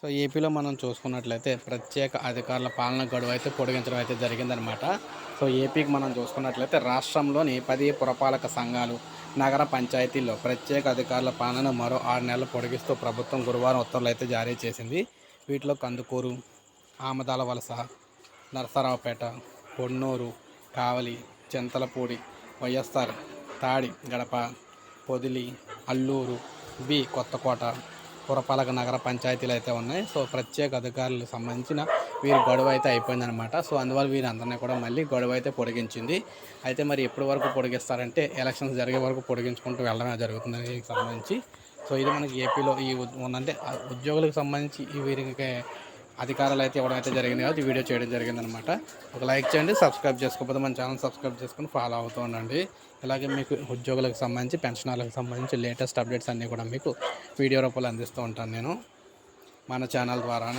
So ఏపీలో మనం చూసుకున్నట్లయితే ప్రత్యేక అధికారుల పాలన గడువు అయితే పొడిగించడం అయితే జరిగిందనమాట. సో ఏపీకి మనం చూసుకున్నట్లయితే రాష్ట్రంలోని 10 పురపాలక సంఘాలు, నగర పంచాయతీల్లో ప్రత్యేక అధికారుల పాలన మరో 6 నెలలు పొడిగిస్తూ ప్రభుత్వం గురువారం ఉత్తర్వులు అయితే జారీ చేసింది. వీటిలో కందుకూరు, ఆమదాల వలస, నరసరావుపేట, పొన్నూరు, కావలి, చింతలపూడి, వైఎస్ఆర్, తాడి, గడప, పొదిలి, అల్లూరు, కొత్తకోట పురపాలక నగర పంచాయతీలు అయితే ఉన్నాయి. సో ప్రత్యేక అధికారులకు సంబంధించిన వీరి గడువు అయితే అయిపోయిందనమాట. సో అందువల్ల వీరందరినీ కూడా మళ్ళీ గడువు అయితే పొడిగించింది. అయితే మరి ఎప్పటి వరకు పొడిగిస్తారంటే ఎలక్షన్స్ జరిగే వరకు పొడిగించుకుంటూ వెళ్ళడమే జరుగుతుంది దీనికి సంబంధించి. సో ఇది మనకి ఏపీలో అంటే ఉద్యోగులకు సంబంధించి ఈ వీరికి అధికారాలు అయితే ఇవ్వడం అయితే జరిగింది కాబట్టి ఈ వీడియో చేయడం జరిగిందనమాట. ఒక లైక్ చేయండి, సబ్స్క్రైబ్ చేసుకోకపోతే మన ఛానల్ సబ్స్క్రైబ్ చేసుకుని ఫాలో అవుతూ ఉండండి. ఇలాగే మీకు ఉద్యోగులకు సంబంధించి పెన్షనర్లకు సంబంధించి లేటెస్ట్ అప్డేట్స్ అన్నీ కూడా మీకు వీడియో రూపంలో అందిస్తూ ఉంటాను నేను మన ఛానల్ ద్వారా.